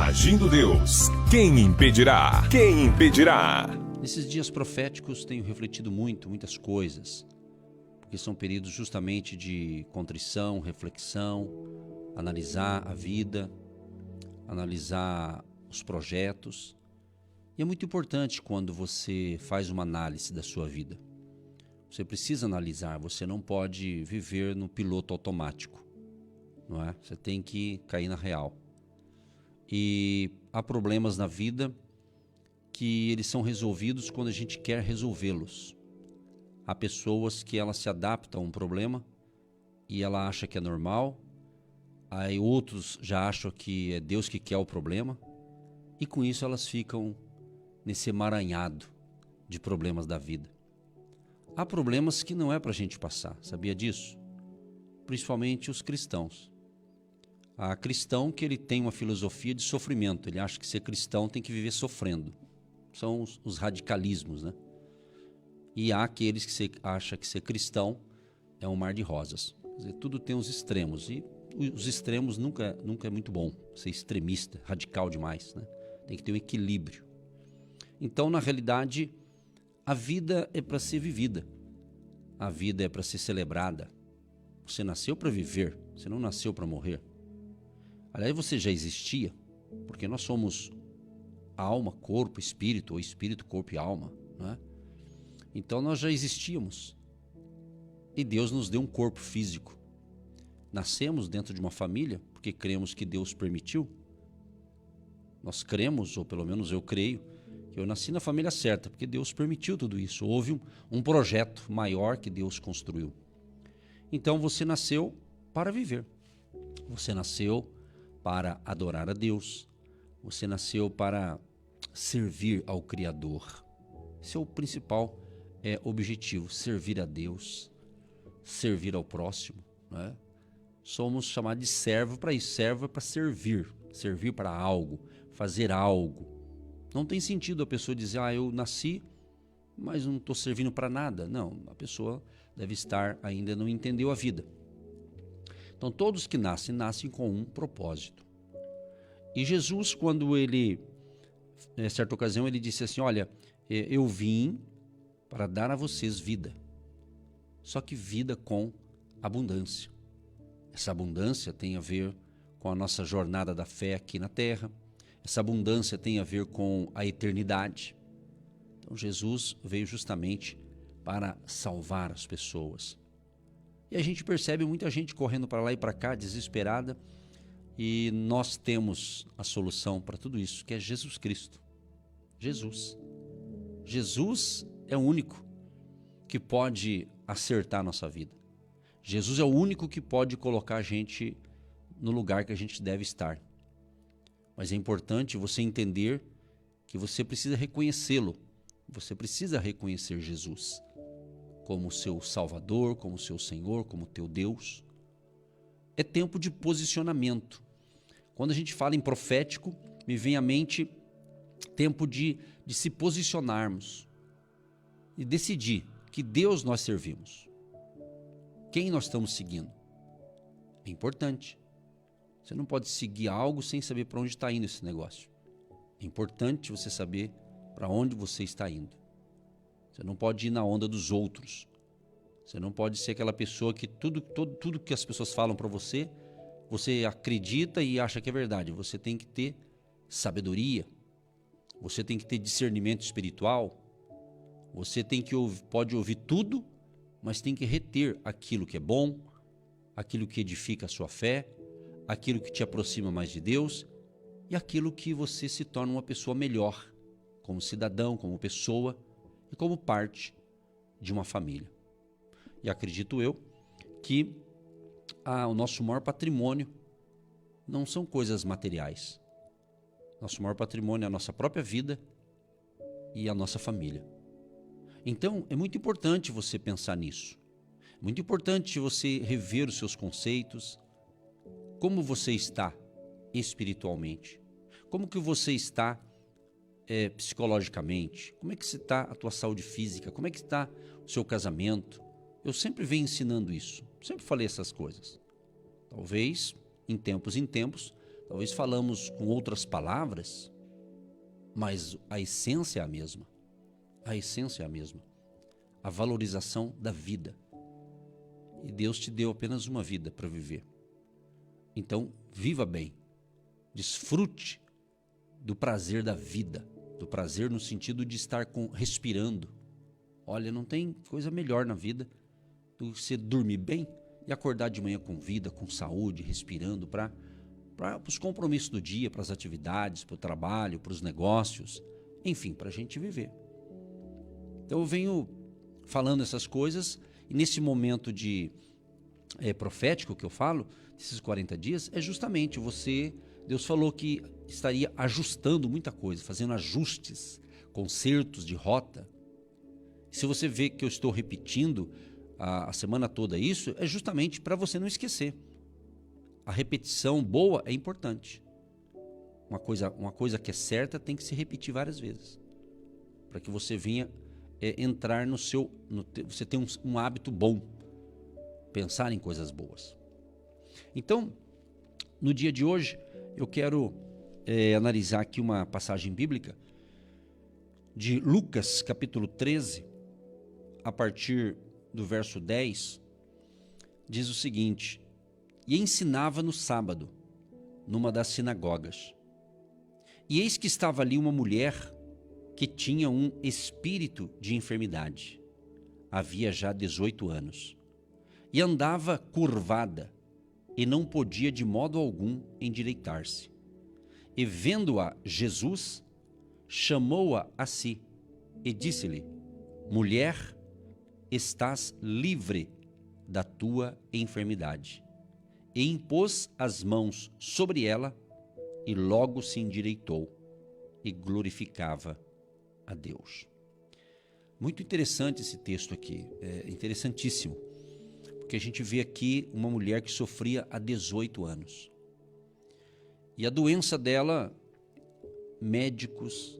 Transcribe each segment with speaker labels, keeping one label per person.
Speaker 1: Agindo Deus, quem impedirá? Quem impedirá?
Speaker 2: Nesses dias proféticos tenho refletido muitas coisas, porque são períodos justamente de contrição, reflexão, analisar a vida, analisar os projetos. E é muito importante quando você faz uma análise da sua vida. Você precisa analisar, você não pode viver no piloto automático, não é? Você tem que cair na real. E há problemas na vida que eles são resolvidos quando a gente quer resolvê-los. Há pessoas que elas se adaptam a um problema e ela acha que é normal, aí outros já acham que é Deus que quer o problema, e com isso elas ficam nesse emaranhado de problemas da vida. Há problemas que não é para a gente passar, sabia disso? Principalmente os cristãos. Há cristão que ele tem uma filosofia de sofrimento, ele acha que ser cristão tem que viver sofrendo. São os radicalismos, né? E há aqueles que acham que ser cristão é um mar de rosas. Quer dizer, tudo tem os extremos, e os extremos nunca é muito bom, ser extremista, radical demais, né? Tem que ter um equilíbrio. Então, na realidade, a vida é para ser vivida, a vida é para ser celebrada. Você nasceu para viver, você não nasceu para morrer. Aliás, você já existia, porque nós somos alma, corpo, espírito, ou espírito, corpo e alma, né? Então nós já existíamos. E Deus nos deu um corpo físico. Nascemos dentro de uma família, porque cremos que Deus permitiu. Nós cremos, ou pelo menos eu creio, que eu nasci na família certa, porque Deus permitiu tudo isso. Houve um projeto maior que Deus construiu. Então você nasceu para viver. Você nasceu para adorar a Deus. Você nasceu para servir ao Criador. Esse é o principal objetivo, servir a Deus, servir ao próximo, né? Somos chamados de servo para isso. Servo é para servir para algo, fazer algo. Não tem sentido a pessoa dizer, eu nasci, mas não estou servindo para nada. Não, a pessoa deve estar, ainda não entendeu a vida. Então todos que nascem com um propósito. E Jesus, quando ele, em certa ocasião, ele disse assim, olha, eu vim para dar a vocês vida, só que vida com abundância. Essa abundância tem a ver com a nossa jornada da fé aqui na terra, essa abundância tem a ver com a eternidade. Então Jesus veio justamente para salvar as pessoas. E a gente percebe muita gente correndo para lá e para cá, desesperada, e nós temos a solução para tudo isso, que é Jesus Cristo. Jesus é o único que pode acertar a nossa vida. Jesus é o único que pode colocar a gente no lugar que a gente deve estar. Mas é importante você entender que você precisa reconhecê-lo. Você precisa reconhecer Jesus como seu Salvador, como seu Senhor, como teu Deus. É tempo de posicionamento. Quando a gente fala em profético, me vem à mente tempo de se posicionarmos e decidir que Deus nós servimos. Quem nós estamos seguindo? É importante. Você não pode seguir algo sem saber para onde está indo esse negócio. É importante você saber para onde você está indo. Você não pode ir na onda dos outros. Você não pode ser aquela pessoa que tudo que as pessoas falam para você, você acredita e acha que é verdade. Você tem que ter sabedoria. Você tem que ter discernimento espiritual. Você pode ouvir tudo, mas tem que reter aquilo que é bom, aquilo que edifica a sua fé, aquilo que te aproxima mais de Deus e aquilo que você se torna uma pessoa melhor, como cidadão, como pessoa e como parte de uma família. E acredito eu que o nosso maior patrimônio não são coisas materiais. Nosso maior patrimônio é a nossa própria vida e a nossa família. Então, é muito importante você pensar nisso. É muito importante você rever os seus conceitos. Como você está espiritualmente? Como que você está psicologicamente? Como é que está a tua saúde física? Como é que está o seu casamento? Eu sempre venho ensinando isso. Sempre falei essas coisas. Talvez, em tempos, Talvez falamos com outras palavras, mas a essência é a mesma. A essência é a mesma. A valorização da vida. E Deus te deu apenas uma vida para viver. Então, viva bem. Desfrute do prazer da vida. Do prazer no sentido de estar respirando. Olha, não tem coisa melhor na vida do que você dormir bem e acordar de manhã com vida, com saúde, respirando para os compromissos do dia, para as atividades, para o trabalho, para os negócios, enfim, para a gente viver. Então eu venho falando essas coisas e nesse momento de profético que eu falo, desses 40 dias, é justamente Deus falou que estaria ajustando muita coisa, fazendo ajustes, consertos de rota. Se você vê que eu estou repetindo a semana toda isso, é justamente para você não esquecer. A repetição boa é importante. Uma coisa que é certa tem que se repetir várias vezes. Para que você venha entrar você tem um hábito bom. Pensar em coisas boas. Então, no dia de hoje, eu quero analisar aqui uma passagem bíblica de Lucas, capítulo 13, a partir do verso 10, diz o seguinte: E ensinava no sábado, numa das sinagogas. E eis que estava ali uma mulher que tinha um espírito de enfermidade. Havia já 18 anos. E andava curvada, e não podia de modo algum endireitar-se. E vendo-a Jesus, chamou-a a si, e disse-lhe: Mulher, estás livre da tua enfermidade. E impôs as mãos sobre ela, e logo se endireitou, e glorificava a Deus. Muito interessante esse texto aqui, é interessantíssimo, porque a gente vê aqui uma mulher que sofria há 18 anos. E a doença dela, médicos,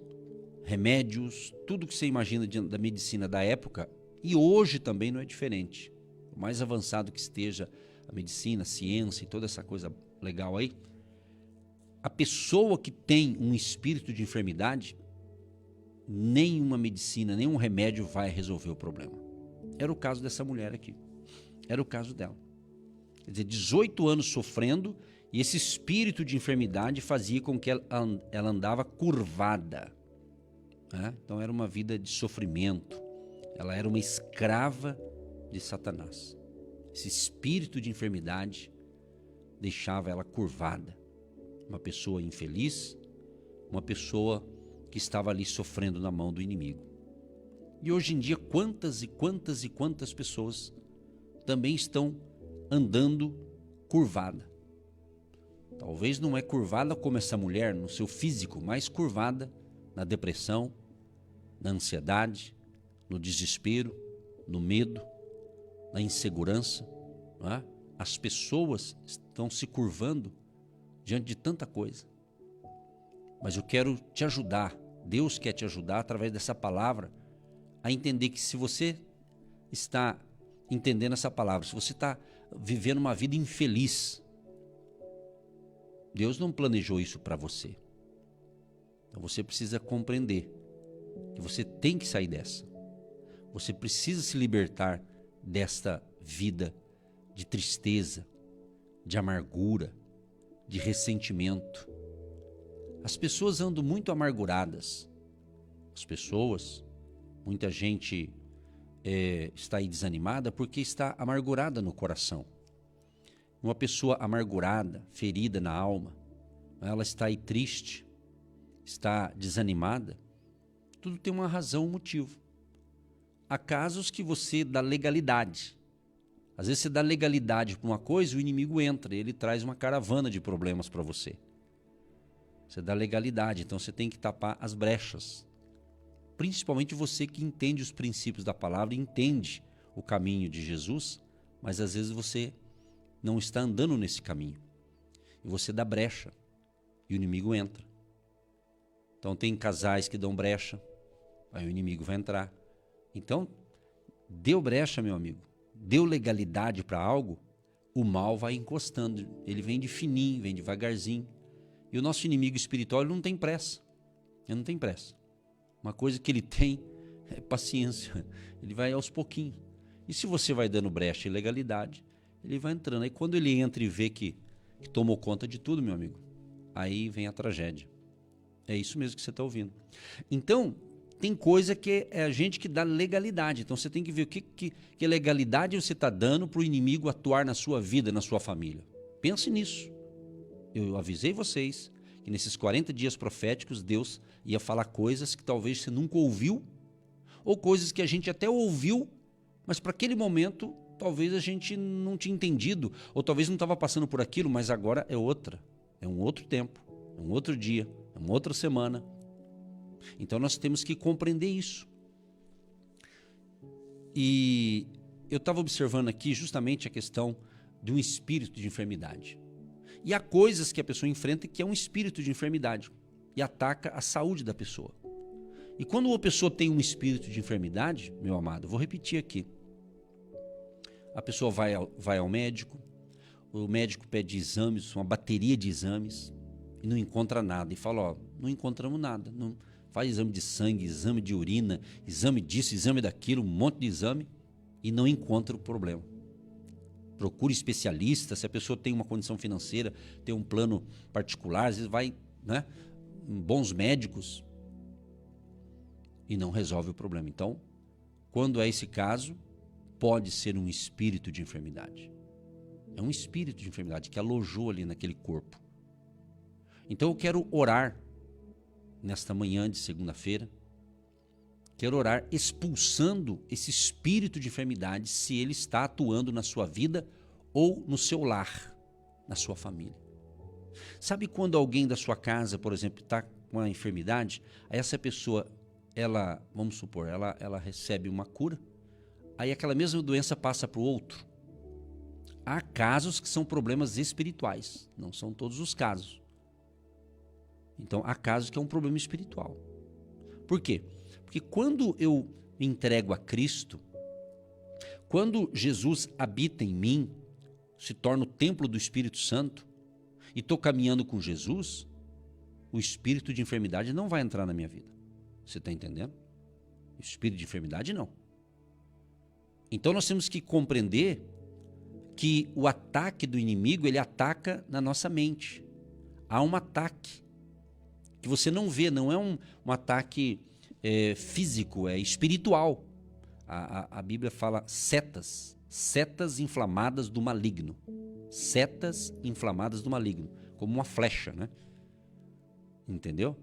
Speaker 2: remédios, tudo que você imagina da medicina da época, e hoje também não é diferente. O mais avançado que esteja a medicina, a ciência e toda essa coisa legal aí, a pessoa que tem um espírito de enfermidade, nenhuma medicina, nenhum remédio vai resolver o problema. Era o caso dessa mulher aqui. Era o caso dela. Quer dizer, 18 anos sofrendo, e esse espírito de enfermidade fazia com que ela andava curvada. Então era uma vida de sofrimento. Ela era uma escrava de Satanás. Esse espírito de enfermidade deixava ela curvada. Uma pessoa infeliz, uma pessoa que estava ali sofrendo na mão do inimigo. E hoje em dia, quantas e quantas e quantas pessoas também estão andando curvada. Talvez não é curvada como essa mulher no seu físico, mas curvada na depressão, na ansiedade, no desespero, no medo, na insegurança. Não é? As pessoas estão se curvando diante de tanta coisa. Mas eu quero te ajudar, Deus quer te ajudar através dessa palavra a entender que se você está entendendo essa palavra, se você está vivendo uma vida infeliz, Deus não planejou isso para você. Então você precisa compreender que você tem que sair dessa. Você precisa se libertar desta vida de tristeza, de amargura, de ressentimento. As pessoas andam muito amarguradas. Muita gente está aí desanimada porque está amargurada no coração. Uma pessoa amargurada, ferida na alma, ela está aí triste, está desanimada. Tudo tem uma razão, um motivo. Há casos que você dá legalidade. Às vezes você dá legalidade para uma coisa e o inimigo entra, ele traz uma caravana de problemas para você. Você dá legalidade, então você tem que tapar as brechas. Principalmente você que entende os princípios da palavra, entende o caminho de Jesus, mas às vezes você não está andando nesse caminho. E você dá brecha, e o inimigo entra. Então tem casais que dão brecha, aí o inimigo vai entrar. Então, deu brecha, meu amigo, deu legalidade para algo, o mal vai encostando. Ele vem de fininho, vem devagarzinho, E o nosso inimigo espiritual, ele não tem pressa. Ele não tem pressa. Uma coisa que ele tem é paciência. Ele vai aos pouquinhos. E se você vai dando brecha e legalidade, ele vai entrando. Aí quando ele entra e vê que tomou conta de tudo, meu amigo, aí vem a tragédia. É isso mesmo que você está ouvindo. Então, tem coisa que é a gente que dá legalidade. Então você tem que ver que legalidade você está dando para o inimigo atuar na sua vida, na sua família. Pense nisso. Eu avisei vocês que nesses 40 dias proféticos Deus ia falar coisas que talvez você nunca ouviu, ou coisas que a gente até ouviu, mas para aquele momento talvez a gente não tinha entendido, ou talvez não estava passando por aquilo, mas agora é outra. É um outro tempo, é um outro dia, é uma outra semana. Então nós temos que compreender isso. E eu estava observando aqui justamente a questão de um espírito de enfermidade. E há coisas que a pessoa enfrenta que é um espírito de enfermidade e ataca a saúde da pessoa. E quando uma pessoa tem um espírito de enfermidade, meu amado, eu vou repetir aqui. A pessoa vai ao médico, o médico pede exames, uma bateria de exames, e não encontra nada. E fala, ó, não encontramos nada. Não, faz exame de sangue, exame de urina, exame disso, exame daquilo, um monte de exame, e não encontra o problema. Procure especialista, se a pessoa tem uma condição financeira, tem um plano particular, às vezes vai, né, em bons médicos e não resolve o problema. Então, quando é esse caso, pode ser um espírito de enfermidade. É um espírito de enfermidade que alojou ali naquele corpo. Então eu quero orar nesta manhã de segunda-feira, quero orar expulsando esse espírito de enfermidade se ele está atuando na sua vida ou no seu lar, na sua família. Sabe quando alguém da sua casa, por exemplo, está com uma enfermidade, aí essa pessoa, ela, vamos supor, ela recebe uma cura, aí aquela mesma doença passa para o outro. Há casos que são problemas espirituais, não são todos os casos. Então, há casos que é um problema espiritual. Por quê? Porque quando eu me entrego a Cristo, quando Jesus habita em mim, se torna o templo do Espírito Santo, e estou caminhando com Jesus, o espírito de enfermidade não vai entrar na minha vida. Você está entendendo? O espírito de enfermidade não. Então nós temos que compreender que o ataque do inimigo, ele ataca na nossa mente. Há um ataque que você não vê, não é um ataque físico, é espiritual. A Bíblia fala setas inflamadas do maligno. Setas inflamadas do maligno, como uma flecha, né? Entendeu?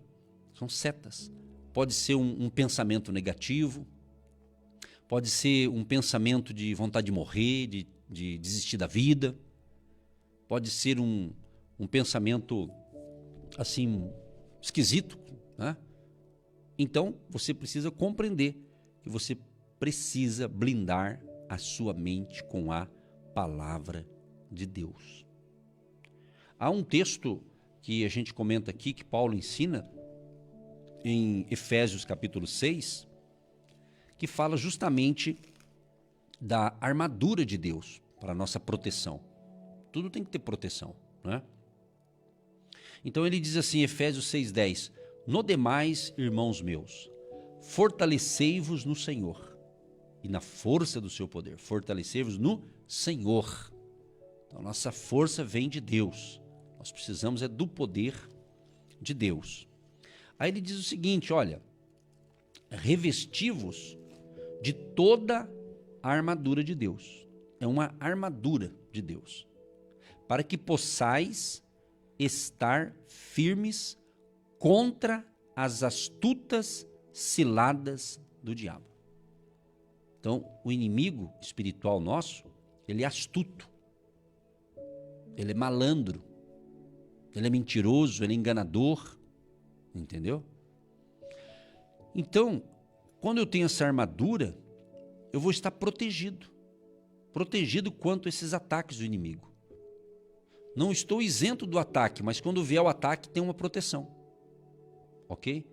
Speaker 2: São setas. Pode ser um pensamento negativo, pode ser um pensamento de vontade de morrer, de desistir da vida, pode ser um pensamento assim esquisito, né? Então você precisa compreender que você precisa blindar a sua mente com a palavra de Deus. Há um texto que a gente comenta aqui, que Paulo ensina em Efésios capítulo 6, que fala justamente da armadura de Deus para a nossa proteção. Tudo tem que ter proteção, né? Então ele diz assim, Efésios 6,10: No demais, irmãos meus, fortalecei-vos no Senhor e na força do seu poder. Fortalecei-vos no Senhor. Então nossa força vem de Deus. Nós precisamos do poder de Deus. Aí ele diz o seguinte, olha, revesti-vos de toda a armadura de Deus. É uma armadura de Deus, para que possais estar firmes contra as astutas ciladas do diabo. Então, o inimigo espiritual nosso, ele é astuto, ele é malandro, ele é mentiroso, ele é enganador, entendeu? Então, quando eu tenho essa armadura, eu vou estar protegido quanto a esses ataques do inimigo. Não estou isento do ataque, mas quando vier o ataque tem uma proteção, ok?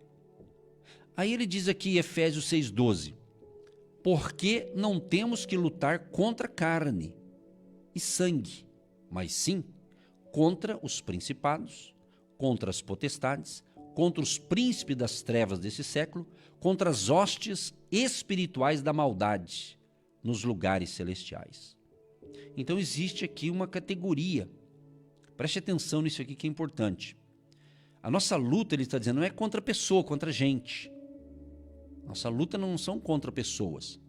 Speaker 2: Aí ele diz aqui em Efésios 6,12, porque não temos que lutar contra carne e sangue, mas sim contra os principados, contra as potestades, contra os príncipes das trevas desse século, contra as hostes espirituais da maldade nos lugares celestiais. Então existe aqui uma categoria. Preste atenção nisso aqui que é importante. A nossa luta, ele está dizendo, não é contra a pessoa, contra a gente. Nossa luta não são contra pessoas.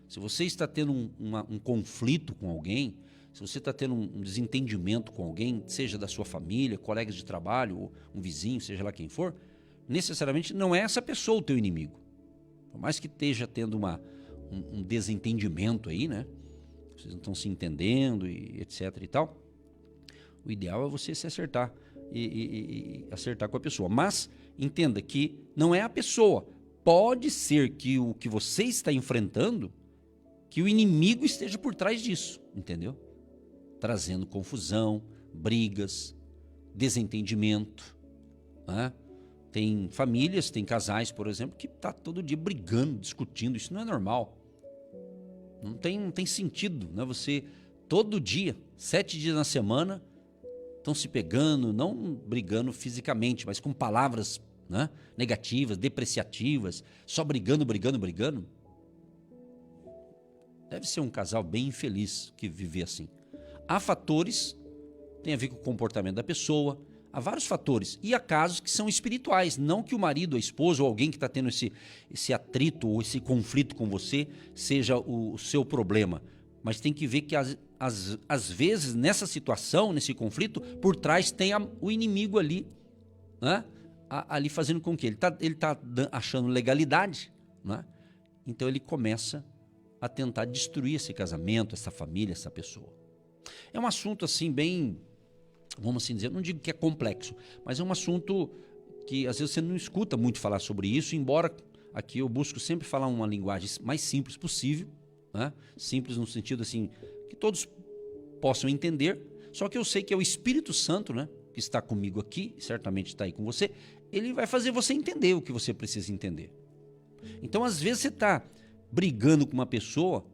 Speaker 2: Se você está tendo um conflito com alguém, se você está tendo um desentendimento com alguém, seja da sua família, colegas de trabalho, ou um vizinho, seja lá quem for, necessariamente não é essa pessoa o teu inimigo. Por mais que esteja tendo um desentendimento aí, né? Vocês não estão se entendendo e etc e tal. O ideal é você se acertar e acertar com a pessoa. Mas entenda que não é a pessoa. Pode ser que o que você está enfrentando, que o inimigo esteja por trás disso, entendeu? Trazendo confusão, brigas, desentendimento, né? Tem famílias, tem casais, por exemplo, que tá todo dia brigando, discutindo. Isso não é normal. Não tem sentido, né? Você, todo dia, 7 dias na semana, estão se pegando, não brigando fisicamente, mas com palavras, né, negativas, depreciativas, só brigando. Deve ser um casal bem infeliz que viver assim. Há fatores, tem a ver com o comportamento da pessoa, há vários fatores. E há casos que são espirituais, não que o marido, a esposa ou alguém que está tendo esse atrito ou esse conflito com você seja o seu problema. Mas tem que ver que às vezes nessa situação, nesse conflito, por trás tem o inimigo ali, né? Ali fazendo com que ele tá achando legalidade, né? Então ele começa a tentar destruir esse casamento, essa família, essa pessoa. É um assunto assim bem, vamos assim dizer, não digo que é complexo, mas é um assunto que às vezes você não escuta muito falar sobre isso, embora aqui eu busco sempre falar uma linguagem mais simples possível, né? Simples no sentido assim, que todos possam entender, só que eu sei que é o Espírito Santo, né, que está comigo aqui, certamente está aí com você, ele vai fazer você entender o que você precisa entender. Então às vezes você está brigando com uma pessoa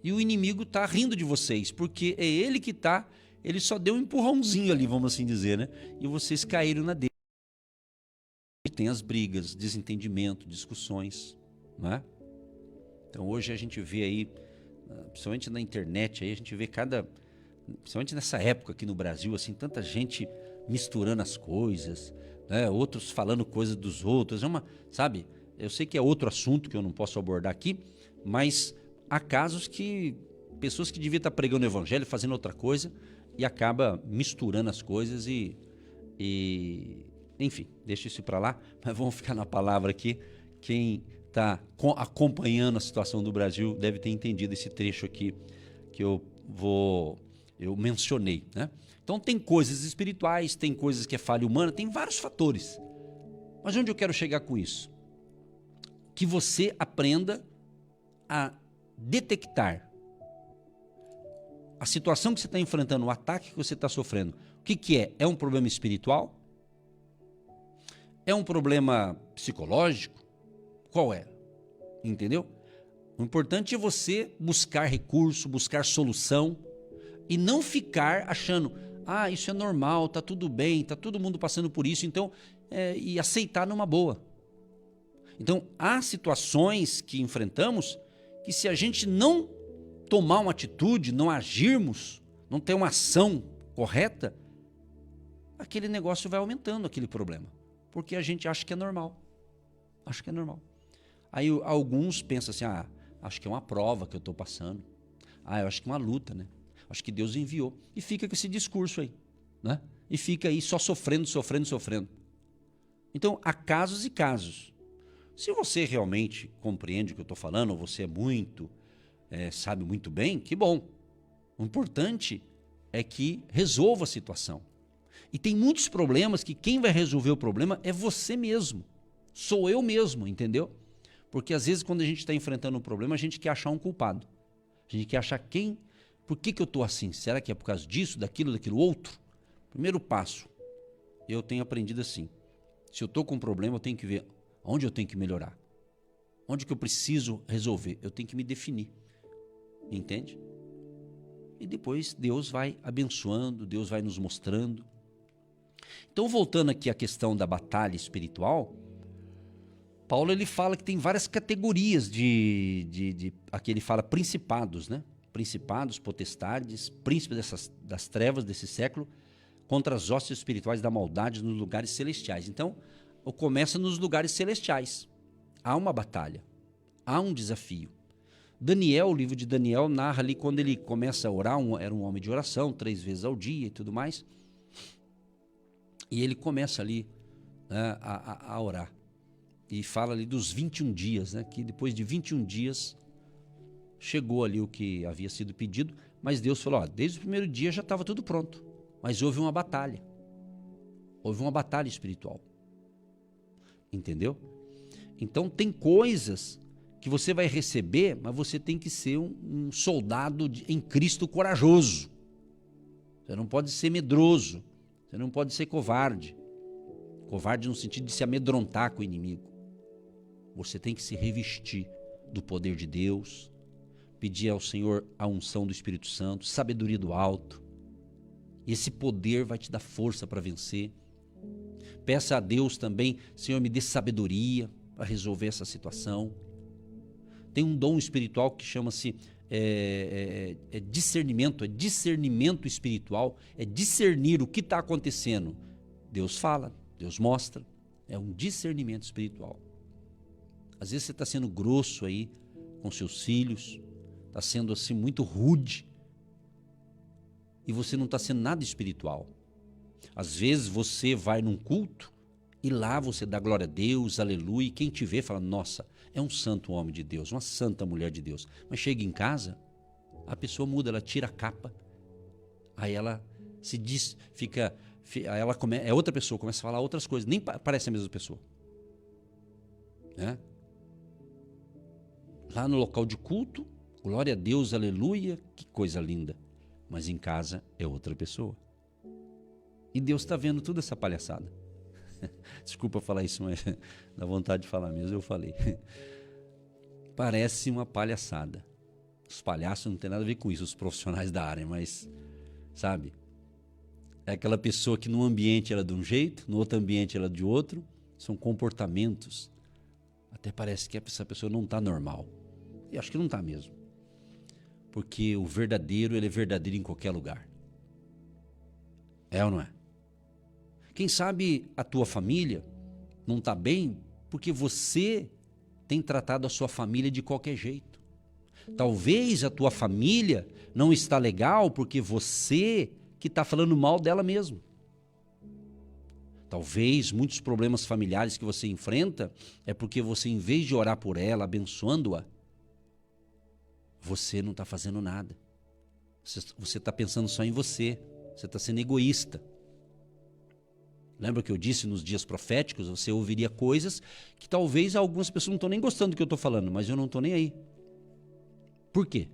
Speaker 2: e o inimigo está rindo de vocês, porque é ele que ele só deu um empurrãozinho ali, vamos assim dizer, né? E vocês caíram na dele. Tem as brigas, desentendimento, discussões, né? Então hoje a gente vê aí, principalmente na internet, aí a gente vê principalmente nessa época aqui no Brasil, assim, tanta gente misturando as coisas, né? Outros falando coisas dos outros, sabe? Eu sei que é outro assunto que eu não posso abordar aqui, mas há casos que pessoas que deviam estar pregando o evangelho, fazendo outra coisa, e acaba misturando as coisas enfim, deixa isso para lá, mas vamos ficar na palavra aqui. Quem está acompanhando a situação do Brasil deve ter entendido esse trecho aqui que eu mencionei, né? Então tem coisas espirituais, tem coisas que é falha humana, tem vários fatores. Mas onde eu quero chegar com isso? Que você aprenda a detectar a situação que você está enfrentando, o ataque que você está sofrendo. O que é? É um problema espiritual? É um problema psicológico? Qual é? Entendeu? O importante é você buscar recurso, buscar solução e não ficar achando, isso é normal, tá tudo bem, tá todo mundo passando por isso, então, e aceitar numa boa. Então, há situações que enfrentamos que se a gente não tomar uma atitude, não agirmos, não ter uma ação correta, aquele negócio vai aumentando, aquele problema. Porque a gente acha que é normal. Acha que é normal. Aí alguns pensam assim, acho que é uma prova que eu estou passando. Eu acho que é uma luta, né? Acho que Deus enviou. E fica com esse discurso aí, né? E fica aí só sofrendo. Então, há casos e casos. Se você realmente compreende o que eu estou falando, ou você é muito, sabe muito bem, que bom. O importante é que resolva a situação. E tem muitos problemas que quem vai resolver o problema é você mesmo. Sou eu mesmo, entendeu? Porque às vezes quando a gente está enfrentando um problema, a gente quer achar um culpado. A gente quer achar por que eu estou assim? Será que é por causa disso, daquilo outro? Primeiro passo, eu tenho aprendido assim. Se eu estou com um problema, eu tenho que ver onde eu tenho que melhorar. Onde que eu preciso resolver? Eu tenho que me definir. Entende? E depois Deus vai abençoando, Deus vai nos mostrando. Então, voltando aqui à questão da batalha espiritual, Paulo ele fala que tem várias categorias aqui ele fala principados, né? Principados, potestades, príncipes das trevas desse século, contra as hostes espirituais da maldade nos lugares celestiais. Então, começa nos lugares celestiais. Há uma batalha, há um desafio. Daniel, o livro de Daniel, narra ali quando ele começa a orar, era um homem de oração, 3 vezes ao dia e tudo mais. E ele começa ali, né, a orar. E fala ali dos 21 dias, né, que depois de 21 dias chegou ali o que havia sido pedido, mas Deus falou, desde o primeiro dia já estava tudo pronto, mas houve uma batalha espiritual, entendeu? Então tem coisas que você vai receber, mas você tem que ser um soldado em Cristo corajoso, você não pode ser medroso, você não pode ser covarde no sentido de se amedrontar com o inimigo. Você tem que se revestir do poder de Deus, pedir ao Senhor a unção do Espírito Santo, sabedoria do alto. Esse poder vai te dar força para vencer. Peça a Deus também, Senhor, me dê sabedoria para resolver essa situação. Tem um dom espiritual que chama-se discernimento, é discernimento espiritual, é discernir o que está acontecendo. Deus fala, Deus mostra, é um discernimento espiritual. Às vezes você está sendo grosso aí com seus filhos, está sendo assim muito rude e você não está sendo nada espiritual. Às vezes você vai num culto e lá você dá glória a Deus, aleluia, e quem te vê fala, nossa, é um santo homem de Deus, uma santa mulher de Deus. Mas chega em casa, a pessoa muda, ela tira a capa, aí ela se diz, aí ela é outra pessoa, começa a falar outras coisas, nem parece a mesma pessoa, né? Lá no local de culto, glória a Deus, aleluia, que coisa linda. Mas em casa é outra pessoa. E Deus está vendo toda essa palhaçada. Desculpa falar isso, mas dá vontade de falar mesmo, eu falei. Parece uma palhaçada. Os palhaços não tem nada a ver com isso, os profissionais da área, mas, sabe? É aquela pessoa que num ambiente ela é de um jeito, no outro ambiente ela é de outro. São comportamentos. Até parece que essa pessoa não está normal. E acho que não está mesmo. Porque o verdadeiro, ele é verdadeiro em qualquer lugar. É ou não é? Quem sabe a tua família não está bem porque você tem tratado a sua família de qualquer jeito. Talvez a tua família não está legal porque você que está falando mal dela mesmo. Talvez muitos problemas familiares que você enfrenta é porque você, em vez de orar por ela, abençoando-a, você não está fazendo nada. Você está pensando só em você. Você está sendo egoísta. Lembra que eu disse nos dias proféticos, você ouviria coisas que talvez algumas pessoas não estão nem gostando do que eu estou falando, mas eu não estou nem aí. Por quê?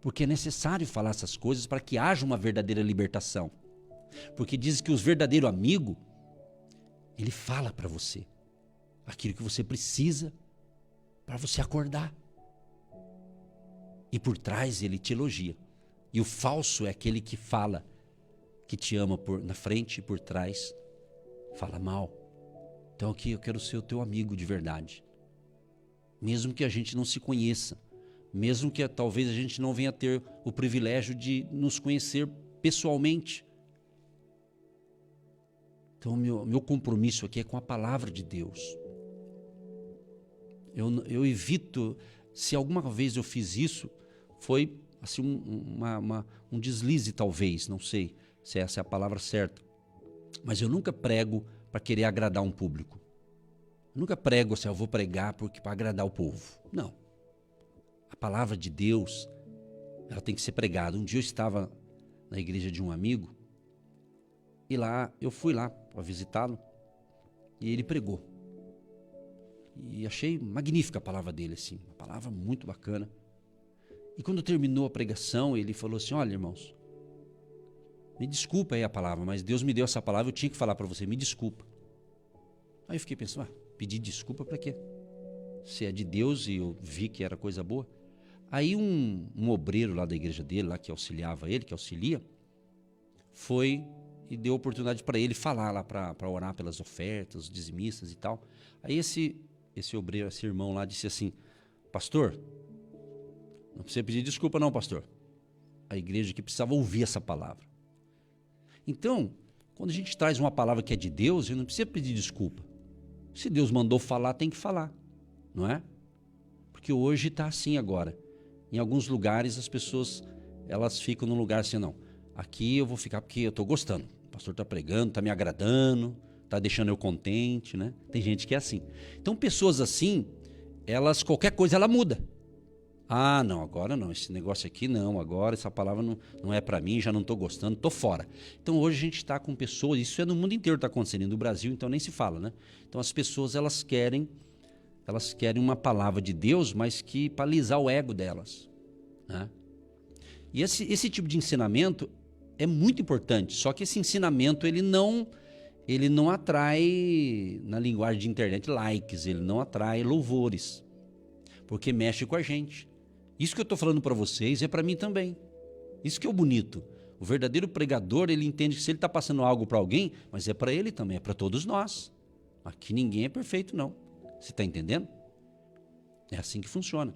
Speaker 2: Porque é necessário falar essas coisas para que haja uma verdadeira libertação. Porque diz que os verdadeiros amigos, ele fala para você aquilo que você precisa para você acordar. E por trás ele te elogia. E o falso é aquele que fala, que te ama na frente e por trás fala mal. Então aqui eu quero ser o teu amigo de verdade. Mesmo que a gente não se conheça, mesmo que talvez a gente não venha ter o privilégio de nos conhecer pessoalmente. Então meu compromisso aqui é com a palavra de Deus. Eu evito, se alguma vez eu fiz isso, foi assim um deslize talvez, não sei se essa é a palavra certa. Mas eu nunca prego para querer agradar um público. Eu nunca prego assim, eu vou pregar para agradar o povo. Não. A palavra de Deus, ela tem que ser pregada. Um dia eu estava na igreja de um amigo e lá eu fui lá para visitá-lo e ele pregou. E achei magnífica a palavra dele, assim, uma palavra muito bacana. E quando terminou a pregação, ele falou assim, olha, irmãos, me desculpa aí a palavra, mas Deus me deu essa palavra, eu tinha que falar para você, me desculpa. Aí eu fiquei pensando, pedir desculpa para quê? Se é de Deus e eu vi que era coisa boa. Aí um obreiro lá da igreja dele, lá que auxiliava ele, que auxilia, foi e deu oportunidade para ele falar lá, para orar pelas ofertas, os dizimistas e tal. Aí esse obreiro, esse irmão lá disse assim: pastor, não precisa pedir desculpa não, pastor. A igreja aqui precisava ouvir essa palavra. Então, quando a gente traz uma palavra que é de Deus, a gente não precisa pedir desculpa. Se Deus mandou falar, tem que falar, não é? Porque hoje está assim agora. Em alguns lugares as pessoas, elas ficam num lugar assim, não, aqui eu vou ficar porque eu estou gostando. O pastor está pregando, está me agradando, está deixando eu contente, né? Tem gente que é assim. Então pessoas assim, elas, qualquer coisa ela muda. Ah, não, agora não, esse negócio aqui não, agora essa palavra não é para mim, já não estou gostando, estou fora. Então hoje a gente está com pessoas, isso é no mundo inteiro está acontecendo, e no Brasil então nem se fala, né? Então as pessoas elas querem uma palavra de Deus, mas que para alisar o ego delas, né? E esse tipo de ensinamento é muito importante, só que esse ensinamento ele não atrai, na linguagem de internet, likes, ele não atrai louvores, porque mexe com a gente. Isso que eu estou falando para vocês é para mim também. Isso que é o bonito. O verdadeiro pregador, ele entende que se ele está passando algo para alguém, mas é para ele também, é para todos nós. Aqui ninguém é perfeito, não. Você está entendendo? É assim que funciona.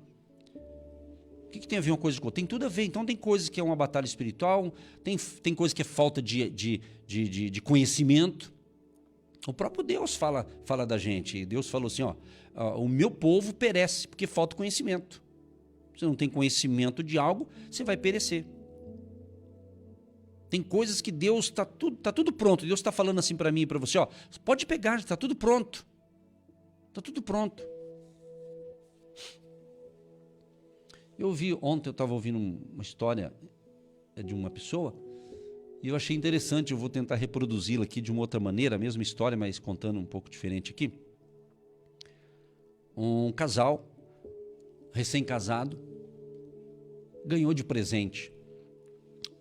Speaker 2: O que tem a ver uma coisa com outra? Tem tudo a ver. Então tem coisas que é uma batalha espiritual, tem coisas que é falta de conhecimento. O próprio Deus fala da gente. Deus falou assim, ó, o meu povo perece porque falta conhecimento. Você não tem conhecimento de algo, você vai perecer. Tem coisas que Deus está tudo pronto. Deus está falando assim para mim e para você, ó, pode pegar, está tudo pronto. Está tudo pronto. Ontem eu estava ouvindo uma história de uma pessoa e eu achei interessante, eu vou tentar reproduzi-la aqui de uma outra maneira, a mesma história, mas contando um pouco diferente aqui. Um casal, recém-casado, ganhou de presente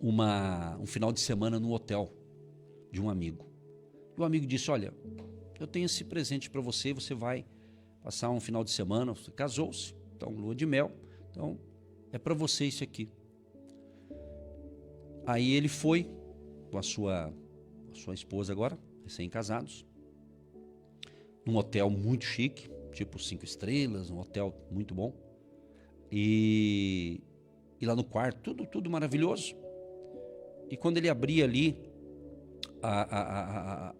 Speaker 2: um final de semana no hotel de um amigo. E o amigo disse, olha, eu tenho esse presente para você, você vai passar um final de semana, você casou-se, então lua de mel, então é para você isso aqui. Aí ele foi com a sua esposa agora, recém-casados, num hotel muito chique, tipo 5 estrelas, um hotel muito bom. E lá no quarto, tudo maravilhoso. E quando ele abria ali,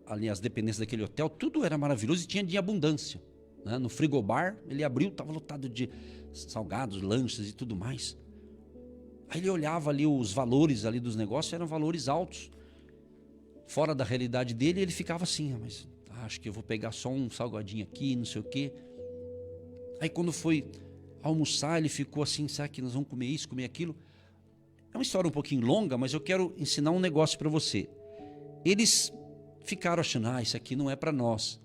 Speaker 2: ali as dependências daquele hotel, tudo era maravilhoso e tinha de abundância, né? No frigobar, ele abriu, estava lotado de salgados, lanches e tudo mais. Aí ele olhava ali os valores ali dos negócios, eram valores altos. Fora da realidade dele, ele ficava assim, mas acho que eu vou pegar só um salgadinho aqui, não sei o quê. Aí quando foi almoçar, ele ficou assim, será que nós vamos comer isso, comer aquilo? É uma história um pouquinho longa, mas eu quero ensinar um negócio para você. Eles ficaram achando, isso aqui não é para nós.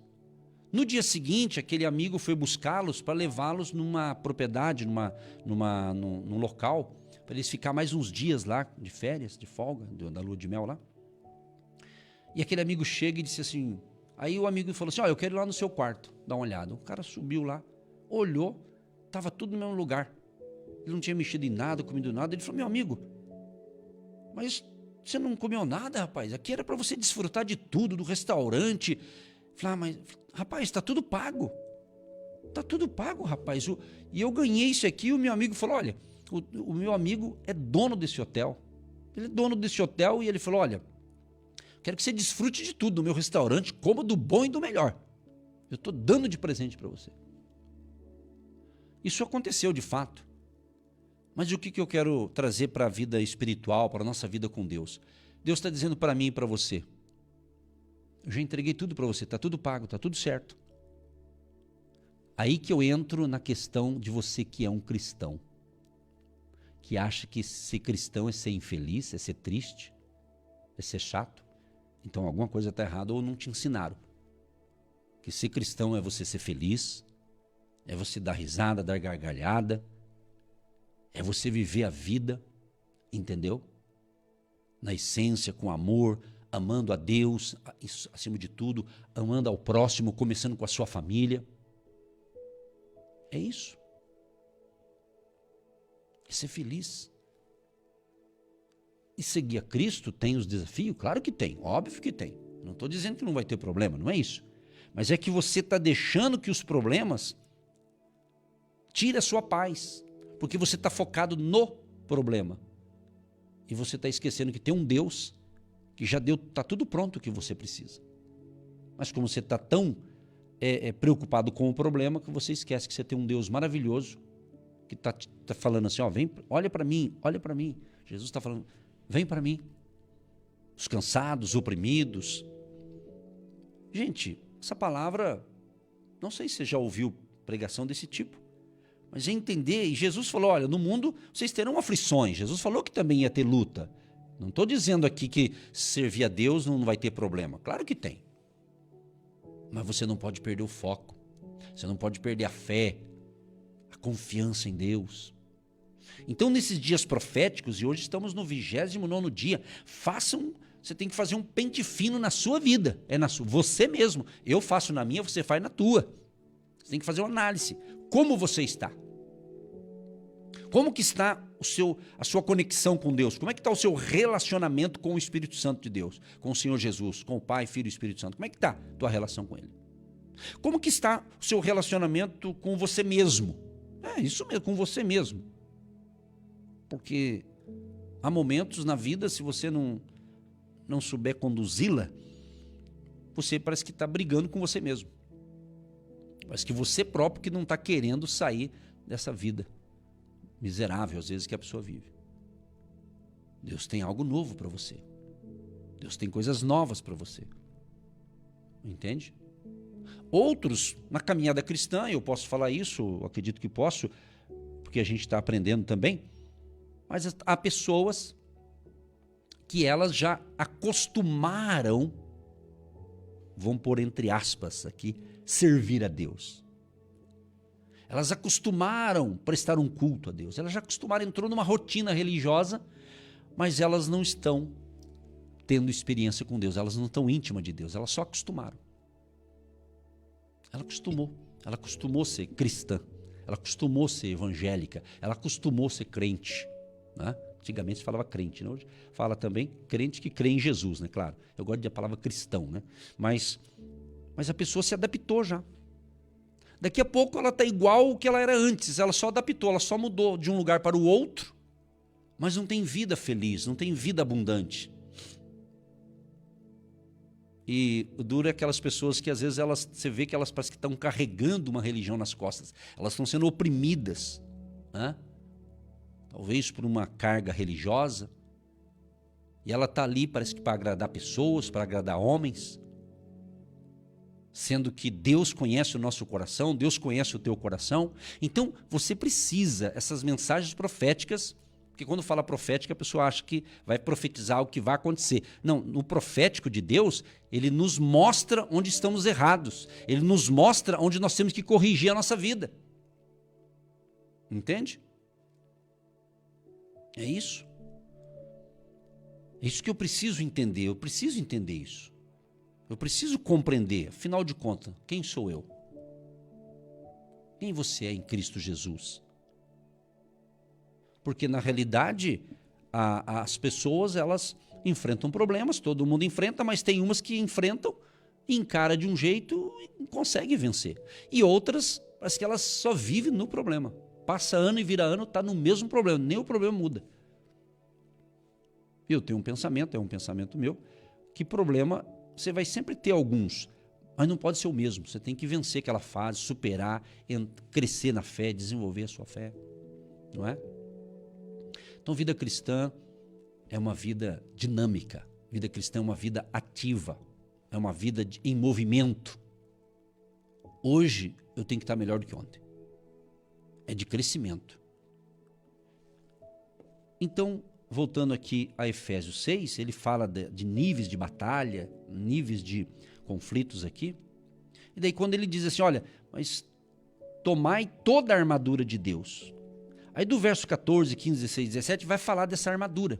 Speaker 2: No dia seguinte, aquele amigo foi buscá-los para levá-los numa propriedade, num local, para eles ficar mais uns dias lá, de férias, de folga, da lua de mel lá. E aquele amigo chega e disse assim, aí o amigo falou assim, eu quero ir lá no seu quarto, dar uma olhada. O cara subiu lá, olhou, estava tudo no mesmo lugar. Ele não tinha mexido em nada, comido nada. Ele falou, meu amigo, mas você não comeu nada, rapaz? Aqui era para você desfrutar de tudo, do restaurante. Falei, mas, rapaz, está tudo pago. Está tudo pago, rapaz. E eu ganhei isso aqui e o meu amigo falou, olha, o meu amigo é dono desse hotel. Ele é dono desse hotel e ele falou, olha, quero que você desfrute de tudo do meu restaurante, coma do bom e do melhor. Eu estou dando de presente para você. Isso aconteceu de fato. Mas o que eu quero trazer para a vida espiritual, para a nossa vida com Deus? Deus está dizendo para mim e para você, eu já entreguei tudo para você, está tudo pago, está tudo certo. Aí que eu entro na questão de você que é um cristão, que acha que ser cristão é ser infeliz, é ser triste, é ser chato. Então alguma coisa está errada ou não te ensinaram. Que ser cristão é você ser feliz, é você dar risada, dar gargalhada, é você viver a vida, entendeu? Na essência, com amor, amando a Deus, acima de tudo, amando ao próximo, começando com a sua família. É isso. É ser feliz. E seguir a Cristo tem os desafios? Claro que tem, óbvio que tem. Não estou dizendo que não vai ter problema, não é isso. Mas é que você está deixando que os problemas tirem a sua paz. Porque você está focado no problema. E você está esquecendo que tem um Deus que já deu, está tudo pronto o que você precisa. Mas como você está tão preocupado com o problema, que você esquece que você tem um Deus maravilhoso que está falando assim, ó, vem, olha para mim, olha para mim. Jesus está falando, vem para mim. Os cansados, oprimidos. Gente, essa palavra, não sei se você já ouviu pregação desse tipo, mas é entender, e Jesus falou, olha, no mundo vocês terão aflições. Jesus falou que também ia ter luta. Não estou dizendo aqui que servir a Deus não vai ter problema. Claro que tem. Mas você não pode perder o foco. Você não pode perder a fé, a confiança em Deus. Então, nesses dias proféticos, e hoje estamos no 29º dia, você tem que fazer um pente fino na sua vida. Você mesmo. Eu faço na minha, você faz na tua. Você tem que fazer uma análise. Como você está? Como que está a sua conexão com Deus? Como é que está o seu relacionamento com o Espírito Santo de Deus? Com o Senhor Jesus, com o Pai, Filho e Espírito Santo? Como é que está a tua relação com Ele? Como que está o seu relacionamento com você mesmo? Isso mesmo, com você mesmo. Porque há momentos na vida, se você não souber conduzi-la, você parece que está brigando com você mesmo. Parece que você próprio que não está querendo sair dessa vida miserável, às vezes, que a pessoa vive. Deus tem algo novo para você. Deus tem coisas novas para você. Entende? Outros, na caminhada cristã, eu posso falar isso, eu acredito que posso, porque a gente está aprendendo também, mas há pessoas que elas já acostumaram, vamos pôr entre aspas aqui, servir a Deus. Elas acostumaram prestar um culto a Deus. Elas já acostumaram, entrou numa rotina religiosa, mas elas não estão tendo experiência com Deus. Elas não estão íntimas de Deus. Elas só acostumaram. Ela acostumou a ser cristã. Ela acostumou a ser evangélica. Ela acostumou a ser crente. Né? Antigamente se falava crente, né? Hoje fala também crente que crê em Jesus, né? Claro, eu gosto da palavra cristão, né? Mas a pessoa se adaptou já. Daqui a pouco ela está igual o que ela era antes, ela só adaptou, ela só mudou de um lugar para o outro, mas não tem vida feliz, não tem vida abundante. E o duro é aquelas pessoas que às vezes você vê que elas parece que estão carregando uma religião nas costas, elas estão sendo oprimidas, né? Talvez por uma carga religiosa, e ela está ali, parece que para agradar pessoas, para agradar homens, sendo que Deus conhece o nosso coração, Deus conhece o teu coração. Então, você precisa, essas mensagens proféticas, porque quando fala profética, a pessoa acha que vai profetizar o que vai acontecer. Não, no profético de Deus, ele nos mostra onde estamos errados, ele nos mostra onde nós temos que corrigir a nossa vida. Entende? É isso. É isso que eu preciso entender, eu preciso entender isso. Eu preciso compreender, afinal de contas, quem sou eu? Quem você é em Cristo Jesus? Porque na realidade, as pessoas, elas enfrentam problemas, todo mundo enfrenta, mas tem umas que enfrentam, encara de um jeito e consegue vencer. E outras, parece que elas só vivem no problema. Passa ano e vira ano, está no mesmo problema, nem o problema muda. Eu tenho um pensamento, é um pensamento meu, que problema você vai sempre ter alguns, mas não pode ser o mesmo. Você tem que vencer aquela fase, superar, crescer na fé, desenvolver a sua fé, não é? Então, vida cristã é uma vida dinâmica. Vida cristã é uma vida ativa, é uma vida em movimento. Hoje eu tenho que estar melhor do que ontem. É de crescimento. Então, voltando aqui a Efésios 6, ele fala de níveis de batalha, níveis de conflitos aqui. E daí quando ele diz assim, olha, mas tomai toda a armadura de Deus. Aí do verso 14, 15, 16, 17 vai falar dessa armadura.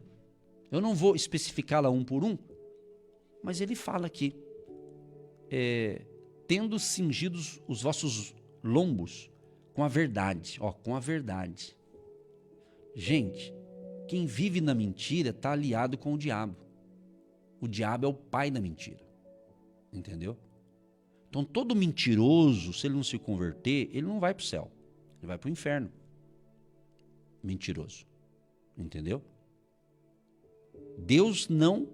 Speaker 2: Eu não vou especificá-la um por um, mas ele fala aqui, tendo cingidos os vossos lombos com a verdade. Ó, com a verdade. Gente, Quem vive na mentira está aliado com o diabo. O diabo é o pai da mentira. Entendeu? Então todo mentiroso, se ele não se converter, ele não vai para o céu. Ele vai para o inferno. Mentiroso. Entendeu? Deus não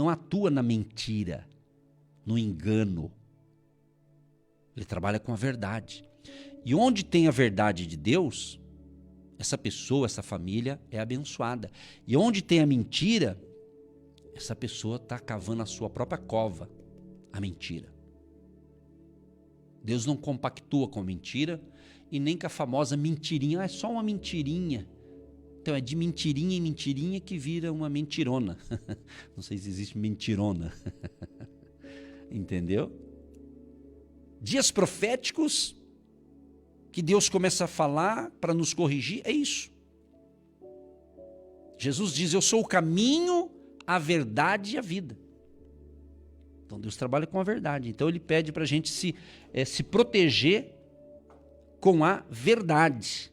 Speaker 2: atua na mentira, no engano. Ele trabalha com a verdade. E onde tem a verdade de Deus, essa pessoa, essa família é abençoada. E onde tem a mentira, essa pessoa está cavando a sua própria cova, a mentira. Deus não compactua com a mentira e nem com a famosa mentirinha. É só uma mentirinha. Então é de mentirinha em mentirinha que vira uma mentirona. Não sei se existe mentirona. Entendeu? Dias proféticos que Deus começa a falar para nos corrigir, é isso. Jesus diz, eu sou o caminho, a verdade e a vida. Então Deus trabalha com a verdade. Então ele pede para a gente se proteger com a verdade.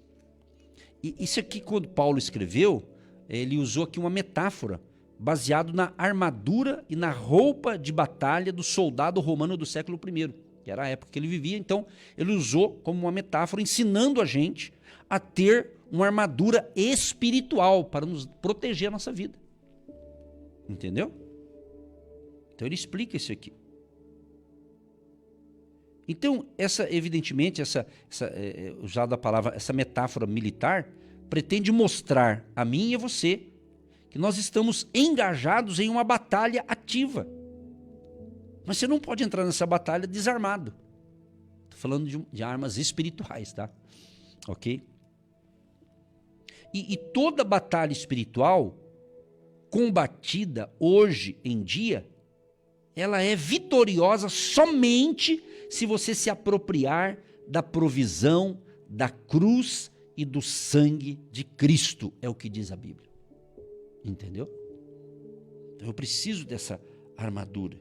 Speaker 2: E isso aqui, quando Paulo escreveu, ele usou aqui uma metáfora, baseado na armadura e na roupa de batalha do soldado romano do século I, que era a época que ele vivia. Então ele usou como uma metáfora, ensinando a gente a ter uma armadura espiritual para nos proteger a nossa vida. Entendeu? Então ele explica isso aqui. Então, evidentemente, usada a palavra, essa metáfora militar, pretende mostrar a mim e a você que nós estamos engajados em uma batalha ativa. Mas você não pode entrar nessa batalha desarmado. Estou falando de armas espirituais, tá? Ok? E toda batalha espiritual combatida hoje em dia, ela é vitoriosa somente se você se apropriar da provisão, da cruz e do sangue de Cristo, é o que diz a Bíblia. Entendeu? Então eu preciso dessa armadura.